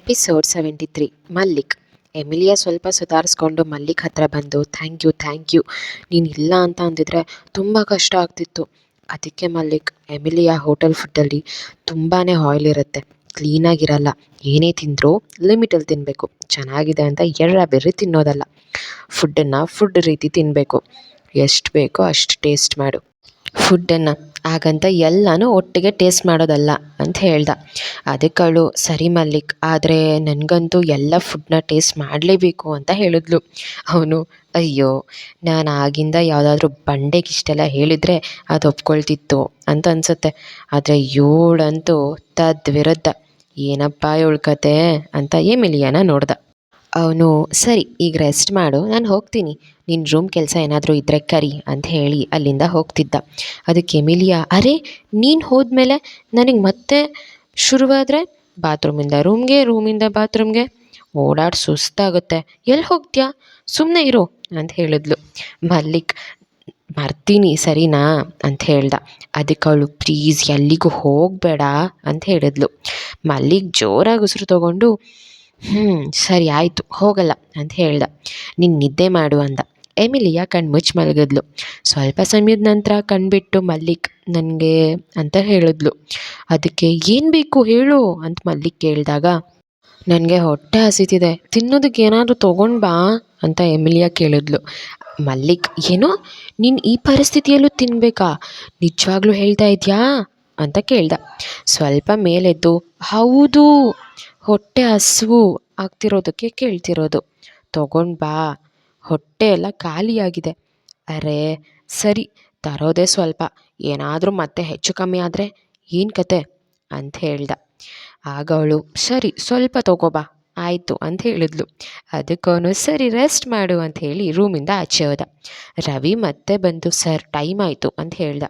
Episode 73 Malik. Emilia ಸ್ವಲ್ಪ ಸುಧಾರಿಸ್ಕೊಂಡು ಮಲ್ಲಿಕ್ ಹತ್ರ ಬಂದು ಥ್ಯಾಂಕ್ ಯು ನೀನು ಇಲ್ಲ ಅಂತ ಅಂದಿದ್ರೆ ತುಂಬ ಕಷ್ಟ ಆಗ್ತಿತ್ತು. ಅದಕ್ಕೆ ಮಲ್ಲಿಕ್, ಎಮಿಲಿಯಾ ಹೋಟೆಲ್ ಫುಡ್ಡಲ್ಲಿ ತುಂಬಾ ಆಯಿಲ್ ಇರುತ್ತೆ, ಕ್ಲೀನಾಗಿರಲ್ಲ, ಏನೇ ತಿಂದರೂ ಲಿಮಿಟಲ್ಲಿ ತಿನ್ನಬೇಕು, ಚೆನ್ನಾಗಿದೆ ಅಂತ ಬೆರ್ರಿ ತಿನ್ನೋದಲ್ಲ, ಫುಡ್ಡನ್ನು ಫುಡ್ ರೀತಿ ತಿನ್ನಬೇಕು, ಎಷ್ಟು ಬೇಕೋ ಅಷ್ಟು ಟೇಸ್ಟ್ ಮಾಡು ಫುಡ್ಡನ್ನು, ಹಾಗಂತ ಎಲ್ಲನೂ ಒಟ್ಟಿಗೆ ಟೇಸ್ಟ್ ಮಾಡೋದಲ್ಲ ಅಂತ ಹೇಳ್ದ. ಅದಕ್ಕಳು ಸರಿ ಮಲ್ಲಿಕ್, ಆದರೆ ನನಗಂತೂ ಎಲ್ಲ ಫುಡ್ನ ಟೇಸ್ಟ್ ಮಾಡಲೇಬೇಕು ಅಂತ ಹೇಳಿದ್ಲು. ಅವನು, ಅಯ್ಯೋ ನಾನು ಆಗಿಂದ ಯಾವುದಾದ್ರೂ ಬಂಡೆಗೆ ಇಷ್ಟೆಲ್ಲ ಹೇಳಿದರೆ ಅದು ಒಪ್ಕೊಳ್ತಿತ್ತು ಅಂತ ಅನಿಸುತ್ತೆ, ಆದರೆ ಇವಳಂತೂ ತದ್ವಿರುದ್ಧ, ಏನಪ್ಪ ಇವಳ ಕತೆ ಅಂತ ಎಮಿಲಿಯಾನ ನೋಡ್ದ. ಅವನು, ಸರಿ ಈಗ ರೆಸ್ಟ್ ಮಾಡು, ನಾನು ಹೋಗ್ತೀನಿ, ನಿನ್ನ ರೂಮ್ ಕೆಲಸ ಏನಾದರೂ ಇದ್ದರೆ ಕರಿ ಅಂತ ಹೇಳಿ ಅಲ್ಲಿಂದ ಹೋಗ್ತಿದ್ದ. ಅದಕ್ಕೆ ಎಮಿಲಿಯಾ, ಅರೆ ನೀನು ಹೋದ್ಮೇಲೆ ನನಗೆ ಮತ್ತೆ ಶುರುವಾದರೆ ಬಾತ್ರೂಮಿಂದ ರೂಮ್ಗೆ, ರೂಮಿಂದ ಬಾತ್ರೂಮ್ಗೆ ಓಡಾಡಿ ಸುಸ್ತಾಗುತ್ತೆ, ಎಲ್ಲಿ ಹೋಗ್ತೀಯಾ, ಸುಮ್ಮನೆ ಇರು ಅಂತ ಹೇಳಿದ್ಲು. ಮಲ್ಲಿಕ್, ಮರ್ತೀನಿ ಸರಿನಾ ಅಂತ ಹೇಳ್ದ. ಅದಕ್ಕೆ ಅವಳು, ಪ್ಲೀಸ್ ಎಲ್ಲಿಗೂ ಹೋಗಬೇಡ ಅಂತ ಹೇಳಿದ್ಲು. ಮಲ್ಲಿಕ್ ಜೋರಾಗಿ ಉಸಿರು ತಗೊಂಡು, ಸರಿ ಆಯಿತು ಹೋಗಲ್ಲ ಅಂತ ಹೇಳ್ದ. ನೀನು ನಿದ್ದೆ ಮಾಡು ಅಂದ. ಎಮಿಲಿಯಾ ಕಣ್ಮುಚ್ಚಿ ಮಲಗಿದ್ಲು. ಸ್ವಲ್ಪ ಸಮಯದ ನಂತರ ಕಣ್ಬಿಟ್ಟು ಮಲ್ಲಿಕ್, ನನಗೆ ಅಂತ ಹೇಳಿದ್ಲು. ಅದಕ್ಕೆ ಏನು ಬೇಕು ಹೇಳು ಅಂತ ಮಲ್ಲಿಕ್ ಕೇಳಿದಾಗ, ನನಗೆ ಹೊಟ್ಟೆ ಹಸಿತಿದೆ, ತಿನ್ನೋದಕ್ಕೆ ಏನಾದರೂ ತೊಗೊಂಡು ಬಾ ಅಂತ ಎಮಿಲಿಯಾ ಕೇಳಿದ್ಲು. ಮಲ್ಲಿಕ್, ಏನೋ ನೀನು ಈ ಪರಿಸ್ಥಿತಿಯಲ್ಲೂ ತಿನ್ನಬೇಕಾ, ನಿಜವಾಗ್ಲೂ ಹೇಳ್ತಾ ಇದೆಯಾ ಅಂತ ಕೇಳ್ದ. ಸ್ವಲ್ಪ ಮೇಲೆದ್ದು, ಹೌದು ಹೊಟ್ಟೆ ಹಸಿವು ಆಗ್ತಿರೋದಕ್ಕೆ ಕೇಳ್ತಿರೋದು, ತೊಗೊಂಡು ಬಾ, ಹೊಟ್ಟೆ ಎಲ್ಲ ಖಾಲಿಯಾಗಿದೆ. ಅರೆ ಸರಿ ತರೋದೇ ಸ್ವಲ್ಪ, ಏನಾದರೂ ಮತ್ತೆ ಹೆಚ್ಚು ಕಮ್ಮಿ ಆದರೆ ಏನು ಕತೆ ಅಂತ ಹೇಳ್ದ. ಆಗ ಅವಳು, ಸರಿ ಸ್ವಲ್ಪ ತೊಗೋಬಾ ಆಯಿತು ಅಂತ ಹೇಳಿದ್ಲು. ಅದಕ್ಕವನು, ಸರಿ ರೆಸ್ಟ್ ಮಾಡು ಅಂತ ಹೇಳಿ ರೂಮಿಂದ ಆಚೆ ಹೋದ. ರವಿ ಮತ್ತೆ ಬಂದು, ಸರ್ ಟೈಮ್ ಆಯಿತು ಅಂತ ಹೇಳ್ದ.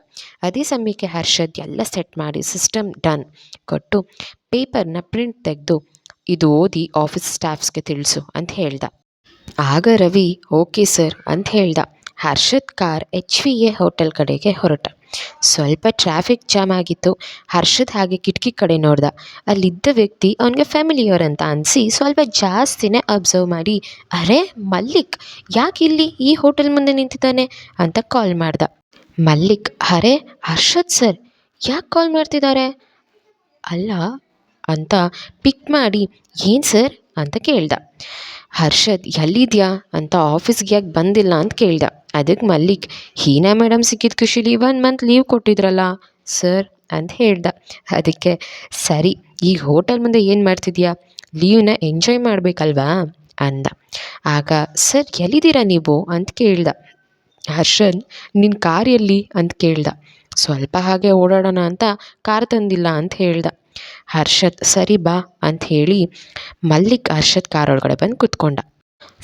ಅದೇ ಸಮಯಕ್ಕೆ ಹರ್ಷದ್ ಎಲ್ಲ ಸೆಟ್ ಮಾಡಿ ಸಿಸ್ಟಮ್ ಡನ್ ಕೊಟ್ಟು ಪೇಪರ್ನ ಪ್ರಿಂಟ್ ತೆಗೆದು, ಇದು ಓದಿ ಆಫೀಸ್ ಸ್ಟಾಫ್ಸ್ಗೆ ತಿಳಿಸು ಅಂತ ಹೇಳ್ದ. ಆಗ ರವಿ ಓಕೆ ಸರ್ ಅಂತ ಹೇಳ್ದ. ಹರ್ಷದ್ ಕಾರ್ HVA ಹೋಟೆಲ್ ಕಡೆಗೆ ಹೊರಟ. ಸ್ವಲ್ಪ ಟ್ರಾಫಿಕ್ ಜಾಮ್ ಆಗಿತ್ತು. ಹರ್ಷದ್ ಹಾಗೆ ಕಿಟಕಿ ಕಡೆ ನೋಡ್ದ. ಅಲ್ಲಿದ್ದ ವ್ಯಕ್ತಿ ಅವನಿಗೆ ಫ್ಯಾಮಿಲಿಯವ್ರ ಅಂತ ಅನಿಸಿ ಸ್ವಲ್ಪ ಜಾಸ್ತಿನೇ ಅಬ್ಸರ್ವ್ ಮಾಡಿ, ಅರೆ ಮಲ್ಲಿಕ್ ಯಾಕೆ ಇಲ್ಲಿ ಈ ಹೋಟೆಲ್ ಮುಂದೆ ನಿಂತಿದ್ದಾನೆ ಅಂತ ಕಾಲ್ ಮಾಡ್ದ. ಮಲ್ಲಿಕ್, ಅರೆ ಹರ್ಷದ್ ಸರ್ ಯಾಕೆ ಕಾಲ್ ಮಾಡ್ತಿದ್ದಾರೆ ಅಲ್ಲ ಅಂತ ಪಿಕ್ ಮಾಡಿ, ಏನು ಸರ್ ಅಂತ ಕೇಳ್ದ. ಹರ್ಷದ್, ಎಲ್ಲಿದ್ಯಾ ಅಂತ ಆಫೀಸ್ಗೆ ಯಾಕೆ ಬಂದಿಲ್ಲ ಅಂತ ಕೇಳ್ದ. ಅದಕ್ಕೆ ಮಲ್ಲಿಕ್, ಹೀನಾ ಮೇಡಮ್ ಸಿಕ್ಕಿದ ಖುಷಿಲಿ 1 ಮಂತ್ ಲೀವ್ ಕೊಟ್ಟಿದ್ರಲ್ಲ ಸರ್ ಅಂತ ಹೇಳ್ದ. ಅದಕ್ಕೆ ಸರಿ ಈಗ ಹೋಟೆಲ್ ಮುಂದೆ ಏನು ಮಾಡ್ತಿದ್ಯಾ, ಲೀವ್ನ ಎಂಜಾಯ್ ಮಾಡಬೇಕಲ್ವಾ ಅಂದ. ಆಗ ಸರ್ ಎಲ್ಲಿದ್ದೀರಾ ನೀವು ಅಂತ ಕೇಳ್ದ. ಹರ್ಷದ್, ನಿನ್ನ ಕಾರ್ ಎಲ್ಲಿ ಅಂತ ಕೇಳ್ದ. ಸ್ವಲ್ಪ ಹಾಗೆ ಓಡಾಡೋಣ ಅಂತ ಕಾರ್ ತಂದಿಲ್ಲ ಅಂತ ಹೇಳ್ದ. ಹರ್ಷದ್, ಸರಿ ಬಾ ಅಂತ ಹೇಳಿ ಮಲ್ಲಿಕ್ ಹರ್ಷದ್ ಕಾರ್ ಒಳಗಡೆ ಬಂದು ಕೂತ್ಕೊಂಡ.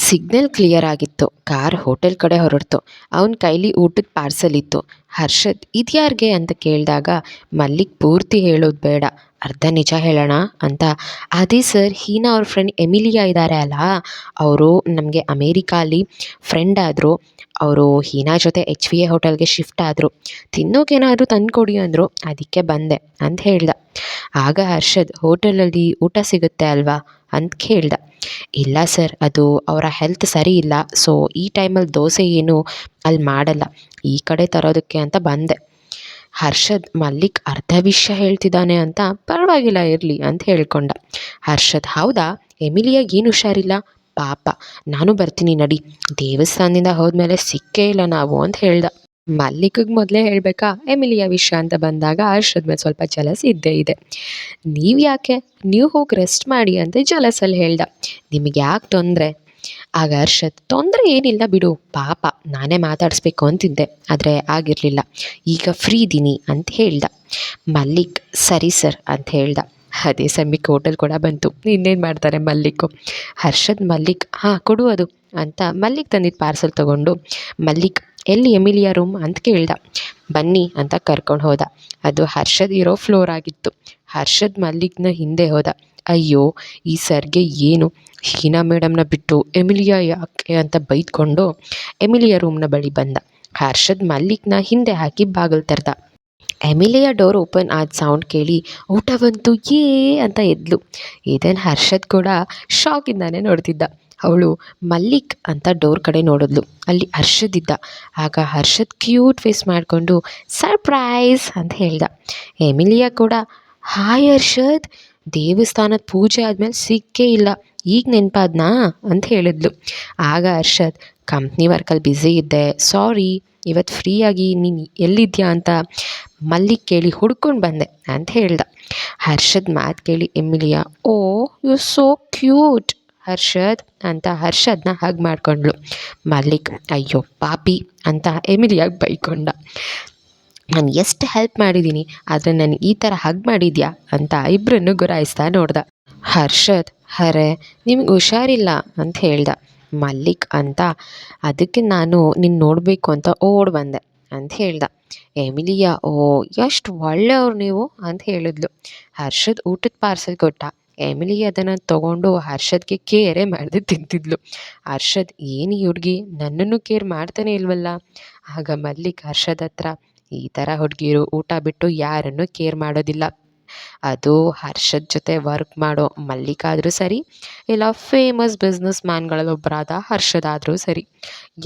ಸಿಗ್ನಲ್ ಕ್ಲಿಯರ್ ಆಗಿತ್ತು. ಕಾರ್ ಹೋಟೆಲ್ ಕಡೆ ಹೊರಡ್ತು. ಅವನ ಕೈಲಿ ಊಟದ ಪಾರ್ಸಲ್ ಇತ್ತು. ಹರ್ಷದ್, ಇದ್ಯಾರ್ಗೆ ಅಂತ ಕೇಳಿದಾಗ ಮಲ್ಲಿಕ್ ಪೂರ್ತಿ ಹೇಳೋದು ಬೇಡ, ಅರ್ಧ ನಿಜ ಹೇಳೋಣ ಅಂತ, ಅದೇ ಸರ್ ಹೀನಾ ಅವ್ರ ಫ್ರೆಂಡ್ ಎಮಿಲಿಯಾ ಇದ್ದಾರೆ ಅಲ್ಲ, ಅವರು ನಮಗೆ ಅಮೇರಿಕಾಲಿ ಫ್ರೆಂಡ್ ಆದರು, ಅವರು ಹೀನಾ ಜೊತೆ HVA ಹೋಟೆಲ್ಗೆ ಶಿಫ್ಟ್ ಆದರು, ತಿನ್ನೋಕೇನಾದರೂ ತಂದುಕೊಡಿ ಅಂದರು, ಅದಕ್ಕೆ ಬಂದೆ ಅಂತ ಹೇಳ್ದ. ಆಗ ಹರ್ಷದ್, ಹೋಟೆಲಲ್ಲಿ ಊಟ ಸಿಗುತ್ತೆ ಅಲ್ವಾ ಅಂತ ಕೇಳ್ದ. ಇಲ್ಲ ಸರ್, ಅದು ಅವರ ಹೆಲ್ತ್ ಸರಿ ಇಲ್ಲ, ಸೊ ಈ ಟೈಮಲ್ಲಿ ದೋಸೆ ಏನು ಅಲ್ಲಿ ಮಾಡಲ್ಲ, ಈ ಕಡೆ ತರೋದಕ್ಕೆ ಅಂತ ಬಂದೆ. ಹರ್ಷದ್, ಮಲ್ಲಿಕ್ ಅರ್ಧ ವಿಷಯ ಹೇಳ್ತಿದ್ದಾನೆ ಅಂತ ಪರವಾಗಿಲ್ಲ ಇರಲಿ ಅಂತ ಹೇಳ್ಕೊಂಡ. ಹರ್ಷದ್, ಹೌದಾ ಎಮಿಲಿಯಾಗ ಏನು ಹುಷಾರಿಲ್ಲ, ಪಾಪ ನಾನು ಬರ್ತೀನಿ ನಡಿ, ದೇವಸ್ಥಾನದಿಂದ ಹೋದ್ಮೇಲೆ ಸಿಕ್ಕೇ ಇಲ್ಲ ನಾವು ಅಂತ ಹೇಳ್ದ. ಮಲ್ಲಿಕ್ಗೆ ಮೊದಲೇ ಹೇಳಬೇಕಾ ಎಮಿಲಿಯಾ ವಿಷಯ ಅಂತ ಬಂದಾಗ ಹರ್ಷದ್ ಮೇಲೆ ಸ್ವಲ್ಪ ಜಲಸ್ ಇದ್ದೇ ಇದೆ. ನೀವು ಯಾಕೆ, ನೀವು ಹೋಗಿ ರೆಸ್ಟ್ ಮಾಡಿ ಅಂತ ಜಲಸಲ್ಲಿ ಹೇಳ್ದ. ನಿಮಗೆ ಯಾಕೆ ತೊಂದರೆ? ಆಗ ಹರ್ಷದ್, ತೊಂದರೆ ಏನಿಲ್ಲ ಬಿಡು, ಪಾಪ ನಾನೇ ಮಾತಾಡಿಸ್ಬೇಕು ಅಂತಿದ್ದೆ ಆದರೆ ಆಗಿರಲಿಲ್ಲ, ಈಗ ಫ್ರೀ ಇದ್ದೀನಿ ಅಂತ ಹೇಳ್ದ. ಮಲ್ಲಿಕ್, ಸರಿ ಸರ್ ಅಂತ ಹೇಳ್ದ. ಅದೇ ಸಮಯಕ್ಕೆ ಹೋಟೆಲ್ ಕೂಡ ಬಂತು. ಇನ್ನೇನು ಮಾಡ್ತಾರೆ ಮಲ್ಲಿಕ್ಕು. ಹರ್ಷದ್ ಮಲ್ಲಿಕ್, ಹಾಂ ಕೊಡು ಅದು ಅಂತ ಮಲ್ಲಿಕ್ ತಂದಿದ್ದು ಪಾರ್ಸಲ್ ತೊಗೊಂಡು, ಮಲ್ಲಿಕ್ ಎಲ್ಲಿ ಎಮಿಲಿಯಾ ರೂಮ್ ಅಂತ ಕೇಳ್ದ. ಬನ್ನಿ ಅಂತ ಕರ್ಕೊಂಡು ಹೋದ. ಅದು ಹರ್ಷದ್ ಇರೋ ಫ್ಲೋರ್ ಆಗಿತ್ತು. ಹರ್ಷದ್ ಮಲ್ಲಿಕ್ನ ಹಿಂದೆ ಹೋದ. ಅಯ್ಯೋ ಈ ಸರ್ಗೆ ಏನು, ಹೀನಾ ಮೇಡಮ್ನ ಬಿಟ್ಟು ಎಮಿಲಿಯಾ ಯಾಕೆ ಅಂತ ಬೈದ್ಕೊಂಡು ಎಮಿಲಿಯಾ ರೂಮ್ನ ಬಳಿ ಬಂದ. ಹರ್ಷದ್ ಮಲ್ಲಿಕ್ನ ಹಿಂದೆ ಹಾಕಿ ಬಾಗಿಲು ತೆರೆದ. ಎಮಿಲಿಯ ಡೋರ್ ಓಪನ್ ಆದ ಸೌಂಡ್ ಕೇಳಿ ಊಟ ಬಂತು ಏ ಅಂತ ಎದ್ಲು. ಇದನ್ನು ಹರ್ಷದ್ ಕೂಡ ಶಾಕಿಂದಾನೆ ನೋಡ್ತಿದ್ದ. ಅವಳು ಮಲ್ಲಿಕ್ ಅಂತ ಡೋರ್ ಕಡೆ ನೋಡಿದ್ಲು. ಅಲ್ಲಿ ಹರ್ಷದ್ ಇದ್ದ. ಆಗ ಹರ್ಷದ್ ಕ್ಯೂಟ್ ಫೇಸ್ ಮಾಡಿಕೊಂಡು ಸರ್ಪ್ರೈಸ್ ಅಂತ ಹೇಳ್ದ. ಎಮಿಲಿಯಾ ಕೂಡ ಹಾಯ್ ಹರ್ಷದ್, ದೇವಸ್ಥಾನದ ಪೂಜೆ ಆದಮೇಲೆ ಸಿಕ್ಕೇ ಇಲ್ಲ, ಈಗ ನೆನಪಾದ್ನಾ ಅಂತ ಹೇಳಿದ್ಲು. ಆಗ ಹರ್ಷದ್ ಕಂಪ್ನಿ ವರ್ಕಲ್ಲಿ ಬ್ಯುಸಿ ಇದ್ದೆ, ಸಾರಿ, ಇವತ್ತು ಫ್ರೀಯಾಗಿ ನೀನು ಎಲ್ಲಿದ್ಯಾ ಅಂತ ಮಲ್ಲಿಗೆ ಕೇಳಿ ಹುಡ್ಕೊಂಡು ಬಂದೆ ಅಂತ ಹೇಳ್ದ. ಹರ್ಷದ್ ಮಾತು ಕೇಳಿ Emilia oh you so cute Harshad ಅಂತ ಹರ್ಷದ್ನ ಹಗ್ ಮಾಡ್ಕೊಂಡ್ಳು. ಮಲ್ಲಿಕ್ ಅಯ್ಯೋ ಪಾಪಿ ಅಂತ ಎಮಿಲಿಯಾಗೆ ಬೈಕೊಂಡ. ನಾನು ಎಷ್ಟು ಹೆಲ್ಪ್ ಮಾಡಿದ್ದೀನಿ, ಆದರೆ ನಾನು ಈ ಥರ ಹಗ್ ಮಾಡಿದ್ಯಾ ಅಂತ ಇಬ್ಬರನ್ನು ಗುರಾಯಿಸ್ತಾ ನೋಡ್ದ. ಹರ್ಷದ್ ಅರೆ ನಿಮ್ಗೆ ಹುಷಾರಿಲ್ಲ ಅಂತ ಹೇಳ್ದ. ಮಲ್ಲಿಕ್ ಅಂತ ಅದಕ್ಕೆ ನಾನು ನಿನ್ನ ನೋಡಬೇಕು ಅಂತ ಓಡ್ ಬಂದೆ ಅಂತ ಹೇಳ್ದ. ಎಮಿಲಿಯಾ ಓ ಎಷ್ಟು ಒಳ್ಳೆಯವ್ರು ನೀವು ಅಂತ ಹೇಳಿದ್ಲು. ಹರ್ಷದ್ ಊಟದ ಪಾರ್ಸೆಲ್ ಕೊಟ್ಟ. ಎಮಿಲಿ ಅದನ್ನು ತೊಗೊಂಡು ಹರ್ಷದ್ಗೆ ಕೇರೇ ಮಾಡಿದೆ ತಿಂತಿದ್ಲು. ಹರ್ಷದ್ ಏನು ಈ ಹುಡುಗಿ ನನ್ನನ್ನು ಕೇರ್ ಮಾಡ್ತಾನೆ ಇಲ್ವಲ್ಲ. ಆಗ ಮಲ್ಲಿಕ್ ಹರ್ಷದ್ ಹತ್ರ ಈ ಥರ ಹುಡುಗಿರು ಊಟ ಬಿಟ್ಟು ಯಾರನ್ನು ಕೇರ್ ಮಾಡೋದಿಲ್ಲ, ಅದು ಹರ್ಷದ್ ಜೊತೆ ವರ್ಕ್ ಮಾಡೋ ಮಲ್ಲಿಕ್ ಆದರೂ ಸರಿ, ಇಲ್ಲ ಫೇಮಸ್ ಬಿಸ್ನೆಸ್ ಮ್ಯಾನ್ಗಳಲ್ಲಿ ಒಬ್ಬರಾದ ಹರ್ಷದ್ ಆದರೂ ಸರಿ,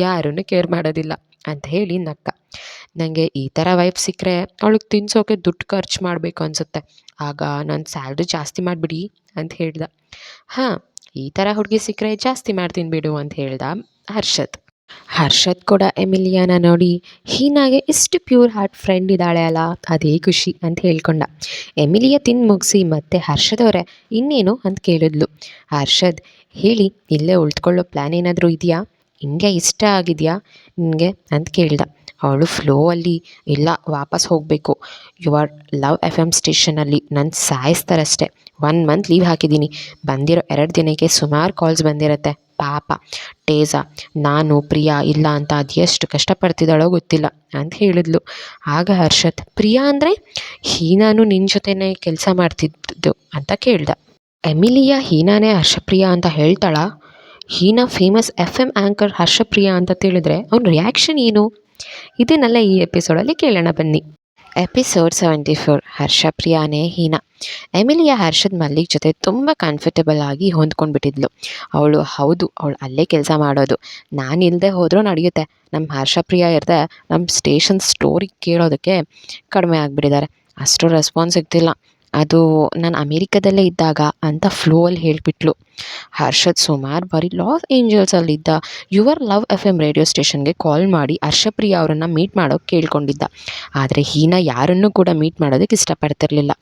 ಯಾರನ್ನು ಕೇರ್ ಮಾಡೋದಿಲ್ಲ ಅಂತ ಹೇಳಿ ನಕ್ಕ. ನನಗೆ ಈ ಥರ ವೈಫ್ ಸಿಕ್ಕರೆ ಅವಳಿಗೆ ತಿನ್ಸೋಕೆ ದುಡ್ಡು ಖರ್ಚು ಮಾಡಬೇಕು ಅನಿಸುತ್ತೆ, ಆಗ ನನ್ನ ಸ್ಯಾಲ್ರಿ ಜಾಸ್ತಿ ಮಾಡಿಬಿಡಿ ಅಂತ ಹೇಳ್ದ. ಹಾಂ, ಈ ಥರ ಹುಡುಗಿ ಸಿಕ್ಕರೆ ಜಾಸ್ತಿ ಮಾಡ್ತೀನಿ ಬಿಡು ಅಂತ ಹೇಳ್ದ ಹರ್ಷದ್. ಹರ್ಷದ್ ಕೂಡ ಎಮಿಲಿಯಾನ ನೋಡಿ ಹೀನಾಗೆ ಇಷ್ಟು ಪ್ಯೂರ್ ಹಾರ್ಟ್ ಫ್ರೆಂಡ್ ಇದ್ದಾಳೆ ಅಲ್ಲ, ಅದೇ ಖುಷಿ ಅಂತ ಹೇಳ್ಕೊಂಡ. ಎಮಿಲಿಯಾ ತಿಂದು ಮುಗಿಸಿ ಮತ್ತೆ ಹರ್ಷದವರೇ ಇನ್ನೇನು ಅಂತ ಕೇಳಿದ್ಲು. ಹರ್ಷದ್ ಹೇಳಿ, ಇಲ್ಲೇ ಉಳ್ತ್ಕೊಳ್ಳೋ ಪ್ಲ್ಯಾನ್ ಏನಾದರೂ ಇದೆಯಾ, ಇಂಡಿಯಾ ಇಷ್ಟ ಆಗಿದೆಯಾ ನಿನಗೆ ಅಂತ ಕೇಳ್ದ. ಅವಳು ಫ್ಲೋ ಅಲ್ಲಿ ಇಲ್ಲ ವಾಪಸ್ ಹೋಗಬೇಕು, ಯುವರ್ ಲವ್ FM ಸ್ಟೇಷನಲ್ಲಿ ನನ್ನ ಸಾಯಿಸ್ತಾರಷ್ಟೇ, 1 ಮಂತ್ ಲೀವ್ ಹಾಕಿದ್ದೀನಿ, ಬಂದಿರೋ 2 ದಿನಕ್ಕೆ ಸುಮಾರು ಕಾಲ್ಸ್ ಬಂದಿರತ್ತೆ. ಪಾಪ ಟೇಜಾ, ನಾನು ಪ್ರಿಯಾ ಇಲ್ಲ ಅಂತ ಅದೆಷ್ಟು ಕಷ್ಟಪಡ್ತಿದ್ದಾಳೋ ಗೊತ್ತಿಲ್ಲ ಅಂತ ಹೇಳಿದ್ಲು. ಆಗ ಹರ್ಷದ್ ಪ್ರಿಯಾ ಅಂದರೆ ಹೀನಾನು ನಿನ್ನ ಜೊತೆನೇ ಕೆಲಸ ಮಾಡ್ತಿದ್ದು ಅಂತ ಕೇಳ್ದ. ಎಮಿಲಿಯಾ ಹೀನಾನೇ ಹರ್ಷಪ್ರಿಯಾ ಅಂತ ಹೇಳ್ತಾಳಾ? ಹೀನಾ ಫೇಮಸ್ FM ಆ್ಯಂಕರ್ ಹರ್ಷಪ್ರಿಯಾ ಅಂತ ತಿಳಿದ್ರೆ ಅವ್ನ ರಿಯಾಕ್ಷನ್ ಏನು? ಇದನ್ನೆಲ್ಲ ಈ ಎಪಿಸೋಡಲ್ಲಿ ಕೇಳೋಣ ಬನ್ನಿ. ಎಪಿಸೋಡ್ 74 ಹರ್ಷಪ್ರಿಯಾನೇ ಹೀನಾ. ಎಮಿಲಿಯಾ ಹರ್ಷದ್ ಮಲ್ಲಿಕ್ ಜೊತೆ ತುಂಬ ಕಂಫರ್ಟಬಲ್ ಆಗಿ ಹೊಂದ್ಕೊಂಡ್ಬಿಟ್ಟಿದ್ಲು. ಹೌದು ಅವಳು ಅಲ್ಲೇ ಕೆಲಸ ಮಾಡೋದು, ನಾನು ಇಲ್ಲದೆ ಹೋದರೂ ನಡೆಯುತ್ತೆ, ನಮ್ಮ ಹರ್ಷಪ್ರಿಯಾ ಇರದೆ ನಮ್ಮ ಸ್ಟೇಷನ್ ಸ್ಟೋರಿ ಕೇಳೋದಕ್ಕೆ ಕಡಿಮೆ ಆಗಿಬಿಟ್ಟಿದ್ದಾರೆ, ಅಷ್ಟು ರೆಸ್ಪಾನ್ಸ್ ಸಿಗ್ತಿಲ್ಲ, ಅದು ನಾನು ಅಮೇರಿಕಾದಲ್ಲೇ ಇದ್ದಾಗ ಅಂತ ಫ್ಲೋ ಅಲ್ಲಿ ಹೇಳಿಬಿಟ್ಲು. ಹರ್ಷದ್ ಸುಮಾರು ಬಾರಿ ಲಾಸ್ ಏಂಜಲ್ಸಲ್ಲಿದ್ದ ಯುವರ್ ಲವ್ FM ರೇಡಿಯೋ ಸ್ಟೇಷನ್ಗೆ ಕಾಲ್ ಮಾಡಿ ಹರ್ಷಪ್ರಿಯಾ ಅವರನ್ನು ಮೀಟ್ ಮಾಡೋಕ್ಕೆ ಕೇಳ್ಕೊಂಡಿದ್ದ. ಆದರೆ ಹೀನಾ ಯಾರನ್ನೂ ಕೂಡ ಮೀಟ್ ಮಾಡೋದಕ್ಕೆ ಇಷ್ಟಪಡ್ತಿರ್ಲಿಲ್ಲ.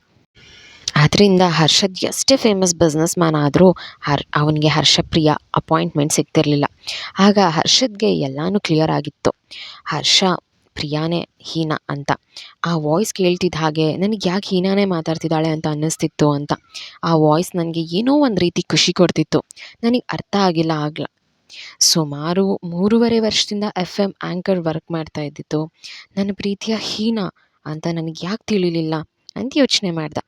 ಆದ್ದರಿಂದ ಹರ್ಷದ್ ಎಷ್ಟೇ ಫೇಮಸ್ ಬಿಸ್ನೆಸ್ ಮ್ಯಾನ್ ಆದರೂ ಅವನಿಗೆ ಹರ್ಷಪ್ರಿಯಾ ಅಪಾಯಿಂಟ್ಮೆಂಟ್ ಸಿಗ್ತಿರ್ಲಿಲ್ಲ. ಆಗ ಹರ್ಷದ್ಗೆ ಎಲ್ಲನೂ ಕ್ಲಿಯರ್ ಆಗಿತ್ತು, ಹರ್ಷ ಪ್ರಿಯಾನೇ ಹೀನಾ ಅಂತ. ಆ ವಾಯ್ಸ್ ಕೇಳ್ತಿದ್ದ ಹಾಗೆ ನನಗೆ ಯಾಕೆ ಹೀನಾನೇ ಮಾತಾಡ್ತಿದ್ದಾಳೆ ಅಂತ ಅನ್ನಿಸ್ತಿತ್ತು ಅಂತ. ಆ ವಾಯ್ಸ್ ನನಗೆ ಏನೋ ಒಂದು ರೀತಿ ಖುಷಿ ಕೊಡ್ತಿತ್ತು, ನನಗೆ ಅರ್ಥ ಆಗಿಲ್ಲ ಆಗಲ. ಸುಮಾರು 3.5 ವರ್ಷದಿಂದ FM ಆ್ಯಂಕರ್ ವರ್ಕ್ ಮಾಡ್ತಾ ಇದ್ದಿತ್ತು ನನ್ನ ಪ್ರೀತಿಯ ಹೀನಾ ಅಂತ ನನಗೆ ಯಾಕೆ ತಿಳಿಲಿಲ್ಲ ಅಂತ ಯೋಚನೆ ಮಾಡ್ದ.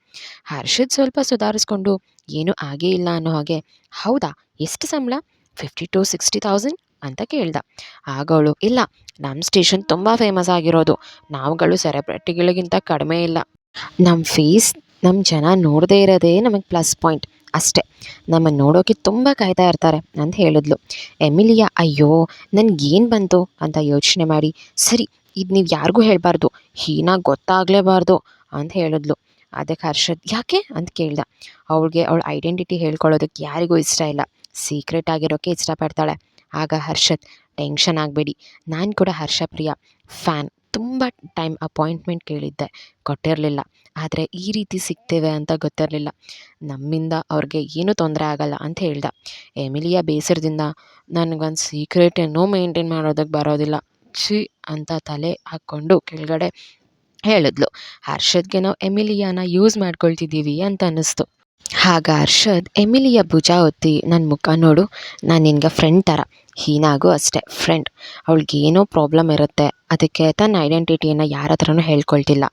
ಹರ್ಷದ್ ಸ್ವಲ್ಪ ಸುಧಾರಿಸ್ಕೊಂಡು ಏನೂ ಆಗೇ ಇಲ್ಲ ಅನ್ನೋ ಹಾಗೆ ಹೌದಾ ಎಷ್ಟು ಸಂಬಳ, 50 to 60,000 ಅಂತ ಕೇಳ್ದ. ಆಗ ಅವಳು ಇಲ್ಲ, ನಮ್ಮ ಸ್ಟೇಷನ್ ತುಂಬ ಫೇಮಸ್ ಆಗಿರೋದು, ನಾವುಗಳು ಸೆಲೆಬ್ರಿಟಿಗಳಿಗಿಂತ ಕಡಿಮೆ ಇಲ್ಲ, ನಮ್ಮ ಫೇಸ್ ನಮ್ಮ ಜನ ನೋಡದೇ ಇರೋದೇ ನಮಗೆ ಪ್ಲಸ್ ಪಾಯಿಂಟ್ ಅಷ್ಟೇ, ನಮ್ಮನ್ನು ನೋಡೋಕೆ ತುಂಬ ಕಾಯ್ತಾ ಇರ್ತಾರೆ ಅಂತ ಹೇಳಿದ್ಲು. ಎಮಿಲಿಯಾ ಅಯ್ಯೋ ನನಗೇನು ಬಂತು ಅಂತ ಯೋಚನೆ ಮಾಡಿ ಸರಿ ಇದು ನೀವು ಯಾರಿಗೂ ಹೇಳಬಾರ್ದು, ಹೀನಾ ಗೊತ್ತಾಗಲೇಬಾರ್ದು ಅಂತ ಹೇಳಿದ್ಲು. ಅದಕ್ಕೆ ಹರ್ಷದ್ ಯಾಕೆ ಅಂತ ಕೇಳ್ದ. ಅವಳಿಗೆ ಅವಳ ಐಡೆಂಟಿಟಿ ಹೇಳ್ಕೊಳ್ಳೋದಕ್ಕೆ ಯಾರಿಗೂ ಇಷ್ಟ ಇಲ್ಲ, ಸೀಕ್ರೆಟ್ ಆಗಿರೋಕ್ಕೆ ಇಷ್ಟಪಡ್ತಾಳೆ. ಆಗ ಹರ್ಷದ್ ಟೆನ್ಷನ್ ಆಗಬೇಡಿ, ನಾನು ಕೂಡ ಹರ್ಷಪ್ರಿಯಾ ಫ್ಯಾನ್, ತುಂಬ ಟೈಮ್ ಅಪಾಯಿಂಟ್ಮೆಂಟ್ ಕೇಳಿದ್ದೆ, ಕೊಟ್ಟಿರಲಿಲ್ಲ, ಆದರೆ ಈ ರೀತಿ ಸಿಗ್ತೇವೆ ಅಂತ ಗೊತ್ತಿರಲಿಲ್ಲ, ನಮ್ಮಿಂದ ಅವ್ರಿಗೆ ಏನೂ ತೊಂದರೆ ಆಗಲ್ಲ ಅಂತ ಹೇಳ್ದ. ಎಮಿಲಿಯಾ ಬೇಸರದಿಂದ ನನಗೊಂದು ಸೀಕ್ರೆಟ್ ಏನೋ ಮೇಂಟೈನ್ ಮಾಡೋದಕ್ಕೆ ಬರೋದಿಲ್ಲ ಛೀ ಅಂತ ತಲೆ ಹಾಕ್ಕೊಂಡು ಕೆಳಗಡೆ ಹೇಳಿದ್ಲು. ಹರ್ಷದ್ಗೆ ನಾವು ಎಮಿಲಿಯಾನ ಯೂಸ್ ಮಾಡ್ಕೊಳ್ತಿದ್ದೀವಿ ಅಂತ ಅನ್ನಿಸ್ತು. ಆಗ ಹರ್ಷದ್ ಎಮಿಲಿಯ ಭುಜ ಒತ್ತಿ ನನ್ನ ಮುಖ ನೋಡು, ನಾನು ನಿನಗೆ ಫ್ರೆಂಡ್ ಥರ, ಹೀನಾಗೂ ಅಷ್ಟೇ ಫ್ರೆಂಡ್, ಅವಳಿಗೆ ಏನೋ ಪ್ರಾಬ್ಲಮ್ ಇರುತ್ತೆ, ಅದಕ್ಕೆ ತನ್ನ ಐಡೆಂಟಿಟಿಯನ್ನು ಯಾರ ಹತ್ರನೂ ಹೇಳ್ಕೊಳ್ತಿಲ್ಲ,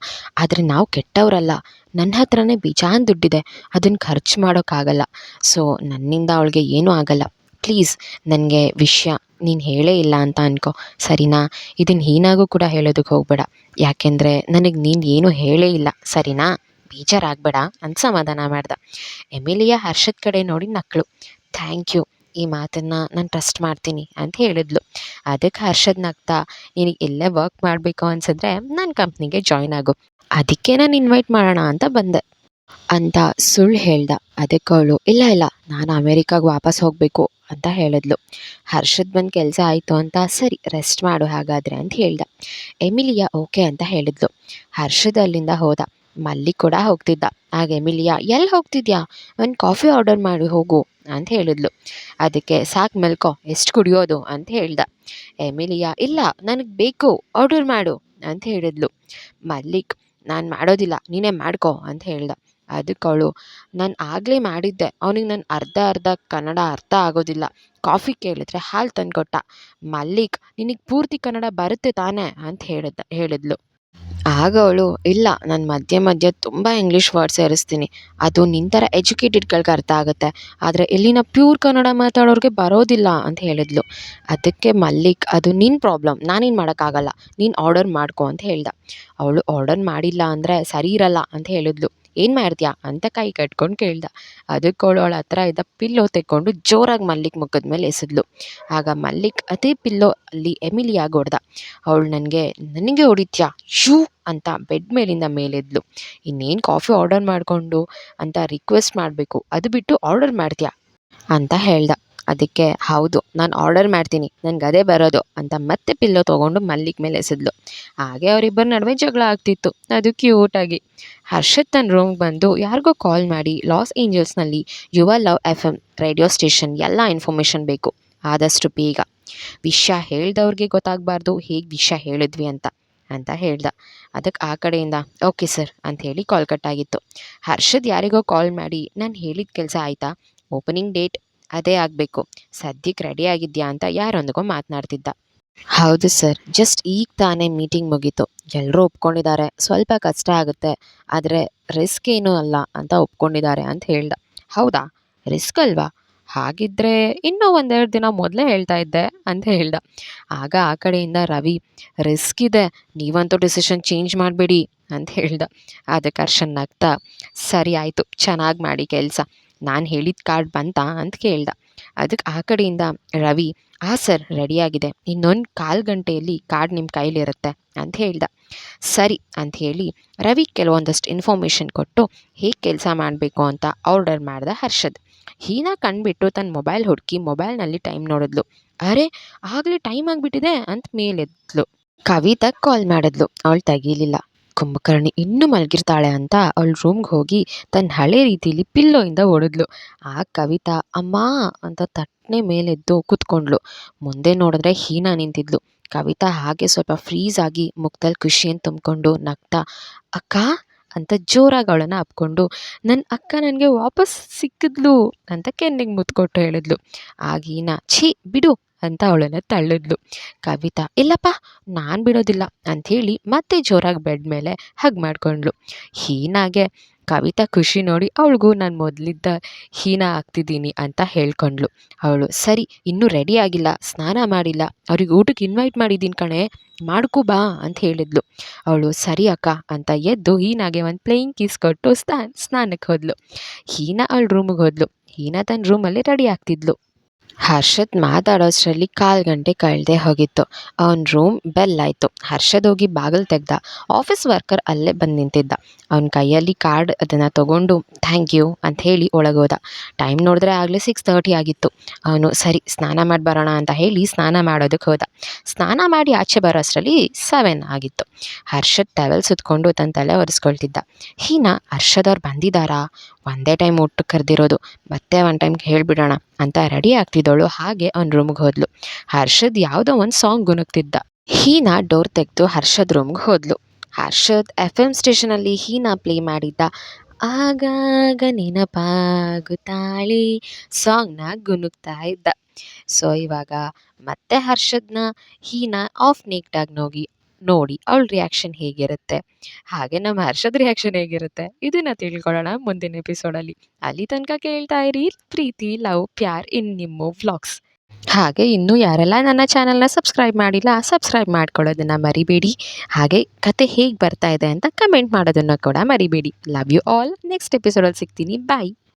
ಆದರೆ ನಾವು ಕೆಟ್ಟವರಲ್ಲ, ನನ್ನ ಹತ್ರನೇ ಬೇಜಾನ್ ದುಡ್ಡಿದೆ, ಅದನ್ನು ಖರ್ಚು ಮಾಡೋಕ್ಕಾಗಲ್ಲ, ಸೊ ನನ್ನಿಂದ ಅವಳಿಗೆ ಏನೂ ಆಗಲ್ಲ, ಪ್ಲೀಸ್ ನನಗೆ ವಿಷಯ ನೀನು ಹೇಳೇ ಇಲ್ಲ ಅಂತ ಅನ್ಕೋ, ಸರಿನಾ? ಇದನ್ನು ಹೀನಾಗೂ ಕೂಡ ಹೇಳೋದಕ್ಕೆ ಹೋಗಬೇಡ, ಯಾಕೆಂದರೆ ನನಗೆ ನೀನು ಏನೂ ಹೇಳೇ ಇಲ್ಲ, ಸರಿನಾ? ಬೇಜಾರಾಗಬೇಡ ಅಂತ ಸಮಾಧಾನ ಮಾಡ್ದೆ. ಎಮಿಲಿಯಾ ಹರ್ಷದ ಕಡೆ ನೋಡಿ ನಕ್ಕಳು. ಥ್ಯಾಂಕ್ ಯು, ಈ ಮಾತನ್ನು ನಾನು ಟ್ರಸ್ಟ್ ಮಾಡ್ತೀನಿ ಅಂತ ಹೇಳಿದ್ಲು. ಅದಕ್ಕೆ ಹರ್ಷದ್ ನಗ್ತಾ, ನಿನಗೆ ಎಲ್ಲೇ ವರ್ಕ್ ಮಾಡಬೇಕು ಅನ್ಸಿದ್ರೆ ನನ್ನ ಕಂಪ್ನಿಗೆ ಜಾಯ್ನ್ ಆಗು, ಅದಕ್ಕೆ ನಾನು ಇನ್ವೈಟ್ ಮಾಡೋಣ ಅಂತ ಬಂದೆ ಅಂತ ಸುಳ್ಳು ಹೇಳ್ದ. ಅದಕ್ಕೆ ಅವಳು, ಇಲ್ಲ ಇಲ್ಲ, ನಾನು ಅಮೇರಿಕಾಗೆ ವಾಪಸ್ ಹೋಗಬೇಕು ಅಂತ ಹೇಳಿದ್ಲು. ಹರ್ಷದ್ ಬಂದು ಕೆಲಸ ಆಯಿತು ಅಂತ, ಸರಿ ರೆಸ್ಟ್ ಮಾಡು ಹಾಗಾದರೆ ಅಂತ ಹೇಳ್ದ. ಎಮಿಲಿಯಾ ಓಕೆ ಅಂತ ಹೇಳಿದ್ಲು. ಹರ್ಷದ್ ಅಲ್ಲಿಂದ ಹೋದ. ಮಲ್ಲಿ ಕೂಡ ಹೋಗ್ತಿದ್ದ. ಆಗ ಎಮಿಲಿಯಾ, ಎಲ್ಲಿ ಹೋಗ್ತಿದ್ಯಾ, ಒಂದು ಕಾಫಿ ಆರ್ಡರ್ ಮಾಡಿ ಹೋಗು ಅಂತ ಹೇಳಿದ್ಲು. ಅದಕ್ಕೆ ಸಾಕು ಮಲ್ಕೋ, ಎಷ್ಟು ಕುಡಿಯೋದು ಅಂತ ಹೇಳ್ದ. ಎಮಿಲಿಯಾ, ಇಲ್ಲ ನನಗೆ ಬೇಕು, ಆರ್ಡರ್ ಮಾಡು ಅಂತ ಹೇಳಿದ್ಲು. ಮಲ್ಲಿಕ್, ನಾನು ಮಾಡೋದಿಲ್ಲ, ನೀನೇ ಮಾಡ್ಕೊ ಅಂತ ಹೇಳ್ದ. ಅದಕ್ಕೆ ಅವಳು, ನಾನು ಆಗಲೇ ಮಾಡಿದ್ದೆ, ಅವನಿಗೆ ನಾನು ಅರ್ಧ ಅರ್ಧ ಕನ್ನಡ ಅರ್ಥ ಆಗೋದಿಲ್ಲ, ಕಾಫಿ ಕೇಳಿದ್ರೆ ಹಾಲು ತಂದುಕೊಟ್ಟ. ಮಲ್ಲಿಕ್, ನಿನಗೆ ಪೂರ್ತಿ ಕನ್ನಡ ಬರುತ್ತೆ ತಾನೇ ಅಂತ ಹೇಳಿದ್ಲು. ಆಗ ಅವಳು, ಇಲ್ಲ ನಾನು ಮಧ್ಯೆ ಮಧ್ಯೆ ತುಂಬ ಇಂಗ್ಲೀಷ್ ವರ್ಡ್ ಸೇರಿಸ್ತೀನಿ, ಅದು ನಿನ್ನ ಥರ ಎಜುಕೇಟೆಡ್ಗಳ್ಗೆ ಅರ್ಥ ಆಗುತ್ತೆ, ಆದರೆ ಇಲ್ಲಿನ ಪ್ಯೂರ್ ಕನ್ನಡ ಮಾತಾಡೋರಿಗೆ ಬರೋದಿಲ್ಲ ಅಂತ ಹೇಳಿದ್ಲು. ಅದಕ್ಕೆ ಮಲ್ಲಿಕ್, ಅದು ನಿನ್ನ ಪ್ರಾಬ್ಲಮ್, ನಾನೇನು ಮಾಡೋಕ್ಕಾಗಲ್ಲ, ನೀನು ಆರ್ಡರ್ ಮಾಡ್ಕೊ ಅಂತ ಹೇಳ್ದ. ಅವಳು ಆರ್ಡರ್ ಮಾಡಿಲ್ಲ ಅಂದರೆ ಸರಿ ಇರಲ್ಲ ಅಂತ ಹೇಳಿದ್ಲು. ಏನು ಮಾಡ್ತೀಯಾ ಅಂತ ಕೈ ಕಟ್ಕೊಂಡು ಕೇಳ್ದ. ಅದಕ್ಕೆ ಅವಳ ಹತ್ರ ಇದ್ದ ಪಿಲ್ಲೋ ತೆಕ್ಕೊಂಡು ಜೋರಾಗಿ ಮಲ್ಲಿಕ್ ಮುಖದ ಮೇಲೆ ಎಸೆದ್ಲು. ಆಗ ಮಲ್ಲಿಕ್ ಅದೇ ಪಿಲ್ಲೋ ಅಲ್ಲಿ ಎಮಿಲಿಯಾಗಿ ಹೊಡ್ದ. ಅವಳು, ನನಗೆ ಹೊಡಿತ್ಯಾ ಶೂ ಅಂತ ಬೆಡ್ ಮೇಲಿಂದ ಮೇಲೆದ್ಲು. ಇನ್ನೇನು ಕಾಫಿ ಆರ್ಡರ್ ಮಾಡಿಕೊಂಡು ಅಂತ ರಿಕ್ವೆಸ್ಟ್ ಮಾಡಬೇಕು, ಅದು ಬಿಟ್ಟು ಆರ್ಡರ್ ಮಾಡ್ತೀಯಾ ಅಂತ ಹೇಳ್ದ. ಅದಕ್ಕೆ, ಹೌದು ನಾನು ಆರ್ಡರ್ ಮಾಡ್ತೀನಿ, ನನಗೆ ಅದೇ ಬರೋದು ಅಂತ ಮತ್ತೆ ಪಿಲ್ಲೋ ತೊಗೊಂಡು ಮಲ್ಲಿಕ್ ಮೇಲೆ ಎಸೆದ್ಲು. ಹಾಗೆ ಅವರಿಬ್ಬರ ನಡುವೆ ಜಗಳ ಆಗ್ತಿತ್ತು, ಅದು ಕ್ಯೂಟಾಗಿ. ಹರ್ಷದ್ ತನ್ನ ರೂಮ್ಗೆ ಬಂದು ಯಾರಿಗೋ ಕಾಲ್ ಮಾಡಿ, ಲಾಸ್ ಏಂಜಲ್ಸ್ನಲ್ಲಿ ಯುವ ಲವ್ FM ರೇಡಿಯೋ ಸ್ಟೇಷನ್ ಎಲ್ಲ ಇನ್ಫಾರ್ಮೇಷನ್ ಬೇಕು, ಆದಷ್ಟು ಬೇಗ, ವಿಷಯ ಹೇಳ್ದವ್ರಿಗೆ ಗೊತ್ತಾಗಬಾರ್ದು, ಹೇಗೆ ವಿಷಯ ಹೇಳಿದ್ವಿ ಅಂತ ಹೇಳ್ದ. ಅದಕ್ಕೆ ಆ ಕಡೆಯಿಂದ ಓಕೆ ಸರ್ ಅಂಥೇಳಿ ಕಾಲ್ ಕಟ್ಟಾಗಿತ್ತು. ಹರ್ಷದ್ ಯಾರಿಗೋ ಕಾಲ್ ಮಾಡಿ, ನಾನು ಹೇಳಿದ ಕೆಲಸ ಆಯಿತಾ, ಓಪನಿಂಗ್ ಡೇಟ್ ಅದೇ ಆಗಬೇಕು, ಸದ್ಯಕ್ಕೆ ರೆಡಿ ಆಗಿದೆಯಾ ಅಂತ ಯಾರೊಂದಿಗೋ ಮಾತನಾಡ್ತಿದ್ದ. ಹೌದು ಸರ್, ಜಸ್ಟ್ ಈಗ ತಾನೇ ಮೀಟಿಂಗ್ ಮುಗೀತು, ಎಲ್ಲರೂ ಒಪ್ಕೊಂಡಿದ್ದಾರೆ, ಸ್ವಲ್ಪ ಕಷ್ಟ ಆಗುತ್ತೆ, ಆದರೆ ರಿಸ್ಕ್ ಏನೂ ಅಲ್ಲ ಅಂತ ಒಪ್ಕೊಂಡಿದ್ದಾರೆ ಅಂತ ಹೇಳ್ದ. ಹೌದಾ, ರಿಸ್ಕ್ ಅಲ್ವಾ, ಹಾಗಿದ್ದರೆ ಇನ್ನೂ ಒಂದೆರಡು ದಿನ ಮೊದಲೇ ಹೇಳ್ತಾ ಇದ್ದೆ ಅಂತ ಹೇಳ್ದ. ಆಗ ಆ ಕಡೆಯಿಂದ ರವಿ, ರಿಸ್ಕ್ ಇದೆ, ನೀವಂತೂ ಡಿಸಿಷನ್ ಚೇಂಜ್ ಮಾಡಬೇಡಿ ಅಂತ ಹೇಳ್ದ. ಅದಕ್ಕೆ ಹರ್ಷನ್ ನಗ್ತಾ, ಸರಿ ಆಯಿತು, ಚೆನ್ನಾಗಿ ಮಾಡಿ ಕೆಲಸ, ನಾನು ಹೇಳಿದ ಕಾರ್ಡ್ ಬಂತಾ ಅಂತ ಕೇಳ್ದ. ಅದಕ್ಕೆ ಆ ಕಡೆಯಿಂದ ರವಿ, ಸರ್ ರೆಡಿಯಾಗಿದೆ, ಇನ್ನೊಂದು 1/4 ಗಂಟೆಯಲ್ಲಿ ಕಾರ್ಡ್ ನಿಮ್ಮ ಕೈಲಿರುತ್ತೆ ಅಂತ ಹೇಳ್ದ. ಸರಿ ಅಂತ ಹೇಳಿ ರವಿ ಕೆಲವೊಂದಷ್ಟು ಇನ್ಫಾರ್ಮೇಷನ್ ಕೊಟ್ಟು ಹೇಗೆ ಕೆಲಸ ಮಾಡಬೇಕು ಅಂತ ಆರ್ಡರ್ ಮಾಡ್ದ ಹರ್ಷದ್. ಹೀನಾ ಕಂಡುಬಿಟ್ಟು ತನ್ನ ಮೊಬೈಲ್ ಹುಡುಕಿ ಮೊಬೈಲ್ನಲ್ಲಿ ಟೈಮ್ ನೋಡಿದ್ಲು. ಅರೆ, ಆಗಲೇ ಟೈಮ್ ಆಗಿಬಿಟ್ಟಿದೆ ಅಂತ ಮೇಲೆದ್ಲು. ಕವಿತಾಗೆ ಕಾಲ್ ಮಾಡಿದ್ಲು, ಅವಳು ತೆಗೀಲಿಲ್ಲ. ಕುಂಭಕರ್ಣಿ ಇನ್ನೂ ಮಲಗಿರ್ತಾಳೆ ಅಂತ ಅವಳು ರೂಮ್ಗೆ ಹೋಗಿ ತನ್ನ ಹಳೆ ರೀತಿಲಿ ಪಿಲ್ಲೋಯಿಂದ ಹೊಡೆದ್ಲು. ಆ ಕವಿತಾ ಅಮ್ಮ ಅಂತ ತಟ್ಟನೆ ಮೇಲೆದ್ದು ಕೂತ್ಕೊಂಡ್ಳು. ಮುಂದೆ ನೋಡಿದ್ರೆ ಹೀನಾ ನಿಂತಿದ್ಲು. ಕವಿತಾ ಹಾಗೆ ಸ್ವಲ್ಪ ಫ್ರೀಸ್ ಆಗಿ ಮುಖದಲ್ಲಿ ಖುಷಿಯನ್ನು ತುಂಬಿಕೊಂಡು ನಗ್ತಾ, ಅಕ್ಕ ಅಂತ ಜೋರಾಗಿ ಅವಳನ್ನು ಅಪ್ಕೊಂಡು, ನನ್ನ ಅಕ್ಕ ನನಗೆ ವಾಪಸ್ ಸಿಕ್ಕಿದ್ಲು ಅಂತ ಕೆನ್ನೆಗೆ ಮುತ್ಕೊಟ್ಟು ಹೇಳಿದ್ಲು. ಆಗ ಹೀನಾ, ಛೀ ಬಿಡು ಅಂತ ಅವಳನ್ನು ತಳ್ಳಿದ್ಲು. ಕವಿತಾ, ಇಲ್ಲಪ್ಪ ನಾನು ಬಿಡೋದಿಲ್ಲ ಅಂಥೇಳಿ ಮತ್ತೆ ಜೋರಾಗಿ ಬೆಡ್ ಮೇಲೆ ಹಗ್ ಮಾಡ್ಕೊಂಡ್ಳು. ಹೀನಾಗೆ ಕವಿತಾ ಖುಷಿ ನೋಡಿ ಅವಳಿಗೂ ನಾನು ಮೊದಲಿದ್ದ ಹೀನಾ ಆಗ್ತಿದ್ದೀನಿ ಅಂತ ಹೇಳ್ಕೊಂಡ್ಳು. ಅವಳು, ಸರಿ ಇನ್ನೂ ರೆಡಿ ಆಗಿಲ್ಲ, ಸ್ನಾನ ಮಾಡಿಲ್ಲ, ಅವ್ರಿಗೆ ಊಟಕ್ಕೆ ಇನ್ವೈಟ್ ಮಾಡಿದ್ದೀನಿ ಕಣೆ, ಮಾಡ್ಕೊ ಬಾ ಅಂತ ಹೇಳಿದ್ಲು. ಅವಳು, ಸರಿ ಅಕ್ಕ ಅಂತ ಎದ್ದು ಹೀನಾಗೆ ಒಂದು ಪ್ಲೇಯಿಂಗ್ ಕಿಸ್ ಕೊಟ್ಟು ಸ್ನಾನಕ್ಕೆ ಹೋದ್ಲು. ಹೀನಾ ಅವಳ ರೂಮಿಗೆ ಹೋದ್ಲು. ಹೀನಾ ತನ್ನ ರೂಮಲ್ಲಿ ರೆಡಿ ಆಗ್ತಿದ್ಲು. ಹರ್ಷದ್ ಮಾತಾಡೋಷ್ಟರಲ್ಲಿ 1/4 ಗಂಟೆ ಕಳೆದೇ ಹೋಗಿತ್ತು. ಅವನ ರೂಮ್ ಬೆಲ್ ಆಯಿತು. ಹರ್ಷದ್ ಹೋಗಿ ಬಾಗಿಲು ತೆಗ್ದ. ಆಫೀಸ್ ವರ್ಕರ್ ಅಲ್ಲೇ ಬಂದು ನಿಂತಿದ್ದ. ಅವನ ಕೈಯಲ್ಲಿ ಕಾರ್ಡ್ ಅದನ್ನು ತೊಗೊಂಡು ಥ್ಯಾಂಕ್ ಯು ಅಂತ ಹೇಳಿ ಒಳಗೋದ. ಟೈಮ್ ನೋಡಿದ್ರೆ ಆಗಲೇ 6:30 ಆಗಿತ್ತು. ಅವನು, ಸರಿ ಸ್ನಾನ ಮಾಡಿ ಬರೋಣ ಅಂತ ಹೇಳಿ ಸ್ನಾನ ಮಾಡೋದಕ್ಕೆ ಹೋದ. ಸ್ನಾನ ಮಾಡಿ ಆಚೆ ಬರೋಷ್ಟರಲ್ಲಿ 7 ಆಗಿತ್ತು. ಹರ್ಷದ್ ಟವೆಲ್ ಸುತ್ಕೊಂಡು ತನ್ನ ತಲೆ ಒರೆಸ್ಕೊಳ್ತಿದ್ದ. ಹೀನಾ, ಹರ್ಷದವ್ರು ಬಂದಿದ್ದಾರಾ, ಒಂದೇ ಟೈಮ್ ಊಟಕ್ಕೆ ಕರೆದಿರೋದು, ಮತ್ತೆ ಒಂದು ಟೈಮ್ಗೆ ಹೇಳಿಬಿಡೋಣ ಅಂತ ರೆಡಿ ಆಗ್ತಿದ್ದವಳು. ಹಾಗೆ ಅವ್ನ ರೂಮ್ಗೆ ಹೋದ್ಲು. ಹರ್ಷದ್ ಯಾವುದೋ ಒಂದು ಸಾಂಗ್ ಗುನುಗ್ತಿದ್ದ. ಹೀನಾ ಡೋರ್ ತೆಗೆದು ಹರ್ಷದ್ ರೂಮ್ಗೆ ಹೋದ್ಲು. ಹರ್ಷದ್ FM ಸ್ಟೇಷನಲ್ಲಿ ಹೀನಾ ಪ್ಲೇ ಮಾಡಿದ್ದ ಆಗಾಗ ನೆನಪಾಗುತ್ತಾಳೆ ಸಾಂಗ್ನ ಗುನುಗ್ತಾ ಇದ್ದ. ಸೊ ಇವಾಗ ಮತ್ತೆ ಹರ್ಷದ್ನ ಹೀನಾ ಆಫ್ ನೇಕ್ಟಾಗಿ ನೋಡಿ ಅವಳ ರಿಯಾಕ್ಷನ್ ಹೇಗಿರುತ್ತೆ, ಹಾಗೆ ನಮ್ಮ ಹರ್ಷದ್ ರಿಯಾಕ್ಷನ್ ಹೇಗಿರುತ್ತೆ, ಇದನ್ನು ತಿಳ್ಕೊಳ್ಳೋಣ ಮುಂದಿನ ಎಪಿಸೋಡಲ್ಲಿ. ಅಲ್ಲಿ ತನಕ ಕೇಳ್ತಾ ಇರಿ ಪ್ರೀತಿ ಲವ್ ಪ್ಯಾರ್ ಇನ್ ನಿಮ್ಮ ವ್ಲಾಗ್ಸ್. ಹಾಗೆ ಇನ್ನೂ ಯಾರೆಲ್ಲ ನನ್ನ ಚಾನಲ್ನ ಸಬ್ಸ್ಕ್ರೈಬ್ ಮಾಡಿಲ್ಲ ಸಬ್ಸ್ಕ್ರೈಬ್ ಮಾಡ್ಕೊಳ್ಳೋದನ್ನು ಮರಿಬೇಡಿ. ಹಾಗೆ ಕತೆ ಹೇಗೆ ಬರ್ತಾ ಇದೆ ಅಂತ ಕಮೆಂಟ್ ಮಾಡೋದನ್ನು ಕೂಡ ಮರಿಬೇಡಿ. Love you all. ನೆಕ್ಸ್ಟ್ ಎಪಿಸೋಡಲ್ಲಿ ಸಿಗ್ತೀನಿ. ಬಾಯ್.